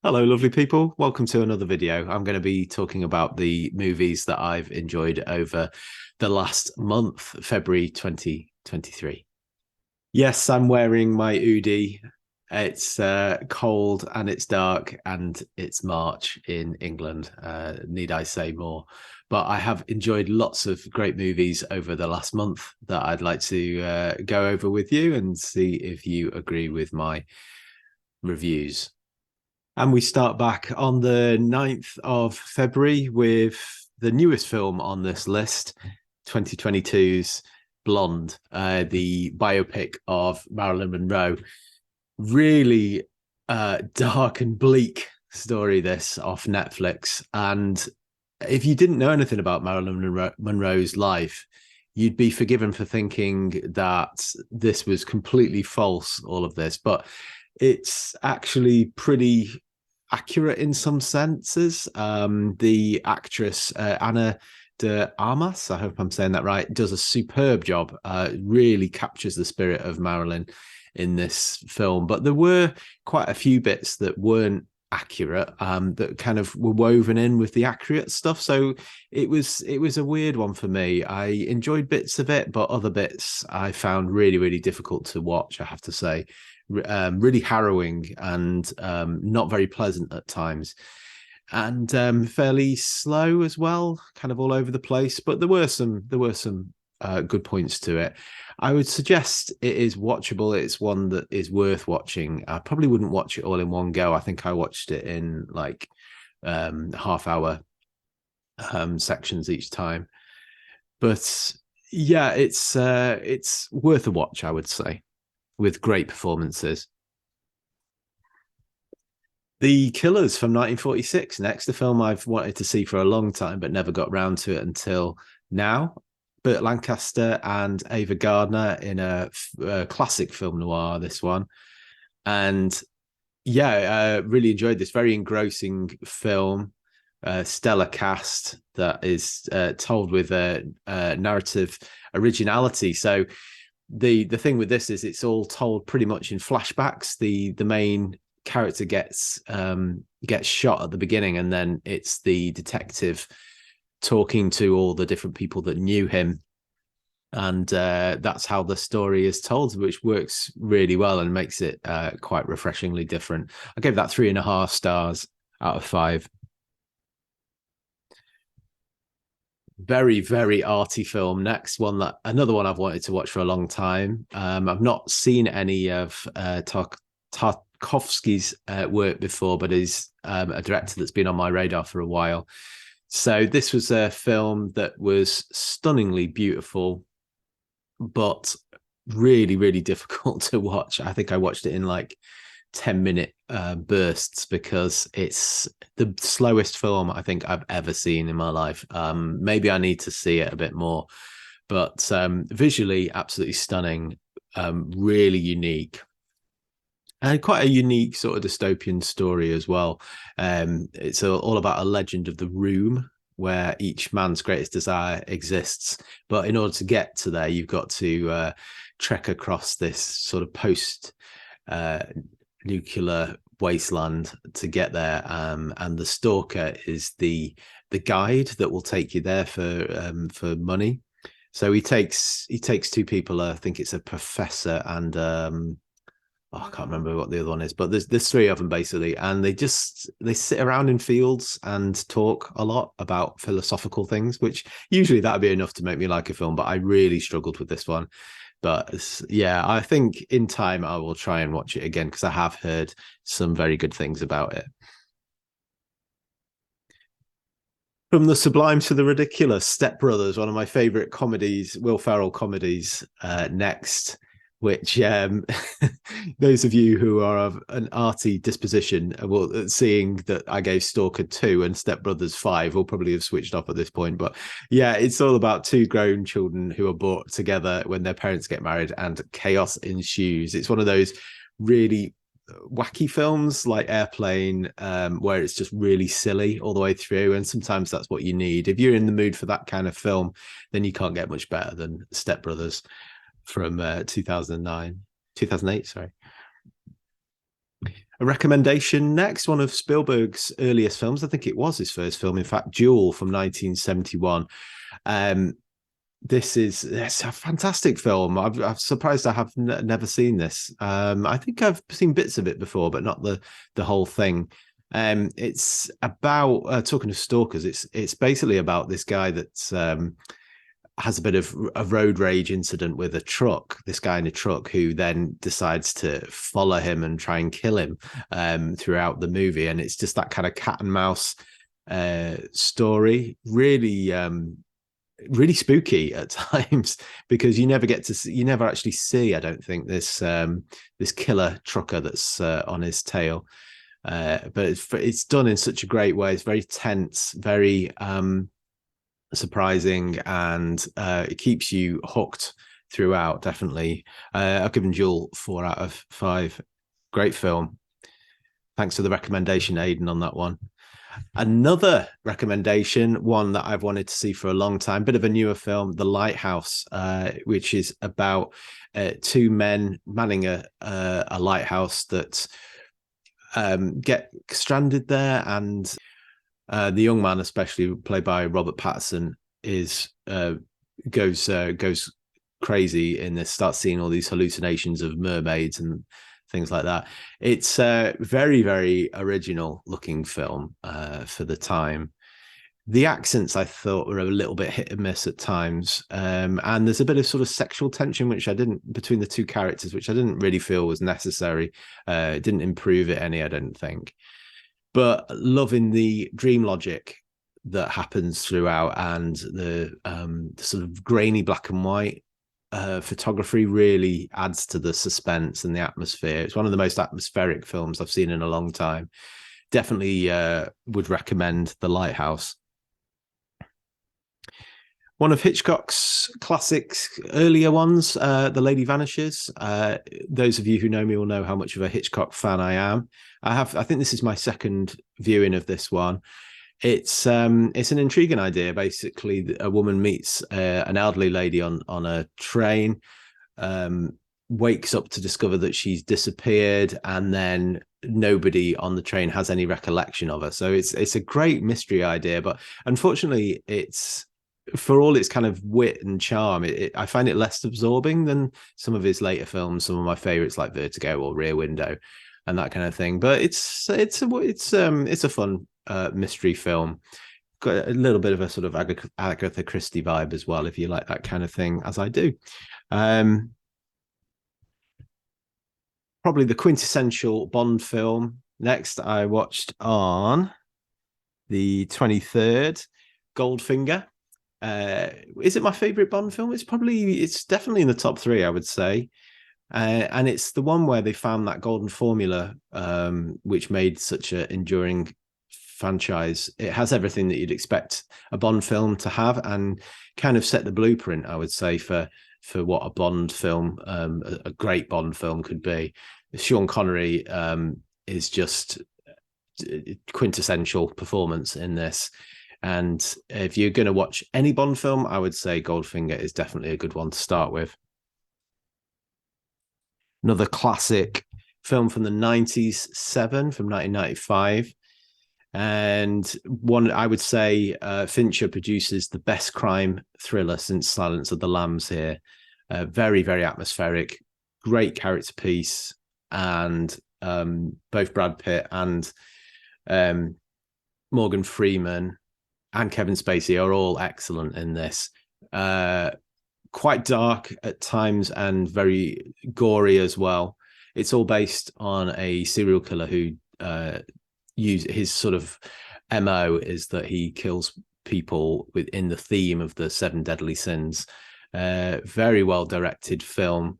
Hello, lovely people. Welcome to another video. I'm going to be talking about the movies that I've enjoyed over the last month, February 2023. Yes, I'm wearing my hoodie. It's cold and it's dark and it's March in England. Need I say more? But I have enjoyed lots of great movies over the last month that I'd like to go over with you and see if you agree with my reviews. And we start back on the 9th of February with the newest film on this list, 2022's Blonde, the biopic of Marilyn Monroe. Really dark and bleak story, this, off Netflix. And if you didn't know anything about Marilyn Monroe's life, you'd be forgiven for thinking that this was completely false, all of this. But it's actually pretty accurate in some senses. The actress Anna de Armas, I hope I'm saying that right, does a superb job. Really captures the spirit of Marilyn in this film. But there were quite a few bits that weren't accurate, that kind of were woven in with the accurate stuff. So it was a weird one for me. I enjoyed bits of it, but other bits I found really difficult to watch, I have to say. Really harrowing and not very pleasant at times, and fairly slow as well, kind of all over the place. But there were some good points to it. I would suggest it is watchable. It's one that is worth watching. I probably wouldn't watch it all in one go. I think I watched it in like half-hour sections each time. But yeah, it's worth a watch, I would say, with great performances. The Killers from 1946, next, a film I've wanted to see for a long time, but never got round to it until now. Burt Lancaster and Ava Gardner in a classic film noir, this one. And yeah, really enjoyed this. Very engrossing film, stellar cast that is told with a narrative originality. So the thing with this is it's all told pretty much in flashbacks. The main character gets shot at the beginning, and then it's the detective talking to all the different people that knew him, and that's how the story is told, which works really well and makes it quite refreshingly different. I gave that 3.5 stars out of 5. Very arty film. Next one, that another one I've wanted to watch for a long time. I've not seen any of Tarkovsky's work before, but is a director that's been on my radar for a while. So this was a film that was stunningly beautiful, but really difficult to watch. I think I watched it in like 10-minute bursts because it's the slowest film I think I've ever seen in my life. Maybe I need to see it a bit more, but visually absolutely stunning, really unique. And quite a unique sort of dystopian story as well. It's all about a legend of the room where each man's greatest desire exists. But in order to get to there, you've got to trek across this sort of post nuclear wasteland to get there. And the stalker is the guide that will take you there for money. So he takes two people. I think it's a professor and I can't remember what the other one is, but there's three of them basically, and they sit around in fields and talk a lot about philosophical things, which usually that'd be enough to make me like a film, but I really struggled with this one. But yeah, I think in time I will try and watch it again because I have heard some very good things about it. From the sublime to the ridiculous, Step Brothers, one of my favorite comedies, Will Ferrell comedies, next, which those of you who are of an arty disposition will, seeing that I gave Stalker 2 and Step Brothers 5, will probably have switched off at this point. But yeah, it's all about two grown children who are brought together when their parents get married and chaos ensues. It's one of those really wacky films like Airplane, where it's just really silly all the way through, and sometimes that's what you need. If you're in the mood for that kind of film, then you can't get much better than Step Brothers from 2008, sorry. A recommendation next, one of Spielberg's earliest films. I think it was his first film, in fact, Duel from 1971. It's a fantastic film. I'm surprised I have never seen this. I think I've seen bits of it before, but not the whole thing. It's about talking of stalkers. It's basically about this guy that's has a bit of a road rage incident with a truck, this guy in a truck who then decides to follow him and try and kill him throughout the movie. And it's just that kind of cat and mouse story. Really spooky at times, because you never get to see, you never actually see, I don't think, this killer trucker that's on his tail. But it's done in such a great way. It's very tense, very surprising, and it keeps you hooked throughout. Definitely, I've given Duel 4 out of 5. Great film. Thanks for the recommendation, Aidan, on that one. Another recommendation, one that I've wanted to see for a long time, bit of a newer film, The Lighthouse, which is about 2 men manning a lighthouse that get stranded there, and the young man, especially played by Robert Pattinson, is goes crazy in this, starts seeing all these hallucinations of mermaids and things like that. It's a very, very original looking film for the time. The accents I thought were a little bit hit and miss at times, and there's a bit of sort of sexual tension between the 2 characters, which I didn't really feel was necessary. It didn't improve it any, I don't think. But loving the dream logic that happens throughout, and the sort of grainy black and white photography really adds to the suspense and the atmosphere. It's one of the most atmospheric films I've seen in a long time. Definitely would recommend The Lighthouse. One of Hitchcock's classics, earlier ones, The Lady Vanishes. Those of you who know me will know how much of a Hitchcock fan I am. I think this is my second viewing of this one. It's an intriguing idea. Basically, a woman meets an elderly lady on a train, wakes up to discover that she's disappeared, and then nobody on the train has any recollection of her. So it's a great mystery idea, but unfortunately, it's, for all its kind of wit and charm, I find it less absorbing than some of his later films. Some of my favorites like Vertigo or Rear Window and that kind of thing. But it's a fun mystery film. Got a little bit of a sort of Agatha Christie vibe as well, if you like that kind of thing, as I do. Probably the quintessential Bond film. Next, I watched on the 23rd, Goldfinger. Is it my favorite Bond film? It's definitely in the top 3, I would say. And it's the one where they found that golden formula, which made such an enduring franchise. It has everything that you'd expect a Bond film to have, and kind of set the blueprint, I would say, for what a Bond film, a great Bond film could be. Sean Connery is just quintessential performance in this. And if you're going to watch any Bond film, I would say Goldfinger is definitely a good one to start with. Another classic film from the 90s, Seven from 1995. And one, I would say, Fincher produces the best crime thriller since Silence of the Lambs here. Very, very atmospheric, great character piece. And both Brad Pitt and Morgan Freeman and Kevin Spacey are all excellent in this. Quite dark at times and very gory as well. It's all based on a serial killer who his sort of MO is that he kills people within the theme of the 7 deadly sins. Very well directed film.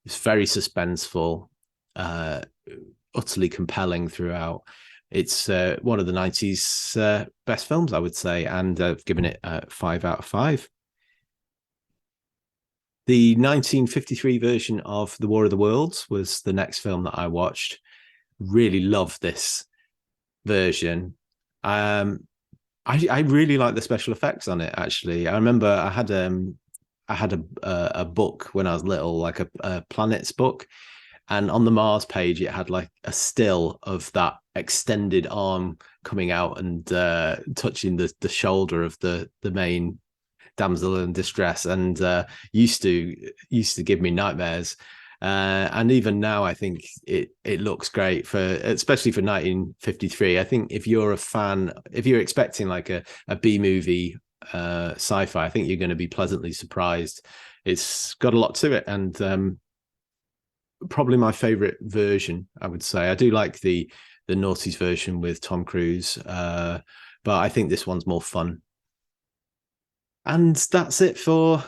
It's very suspenseful, utterly compelling throughout. It's one of the 90s best films, I would say, and I've given it 5 out of 5. The 1953 version of The War of the Worlds was the next film that I watched. Really loved this version. I really like the special effects on it, actually. I remember I had a book when I was little, like a Planets book, And on the Mars page, it had like a still of that extended arm coming out and touching the shoulder of the main damsel in distress, and used to give me nightmares. And even now, I think it looks great for, especially for 1953. I think if you're a fan, if you're expecting like a B movie sci-fi, I think you're going to be pleasantly surprised. It's got a lot to it, and probably my favorite version, I would say. I do like the noughties version with Tom Cruise, but I think this one's more fun. And that's it for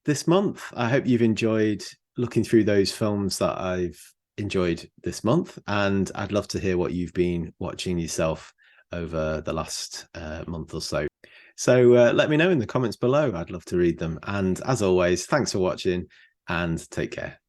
this month. I hope you've enjoyed looking through those films that I've enjoyed this month, and I'd love to hear what you've been watching yourself over the last month or so. So let me know in the comments below. I'd love to read them. And as always, thanks for watching and take care.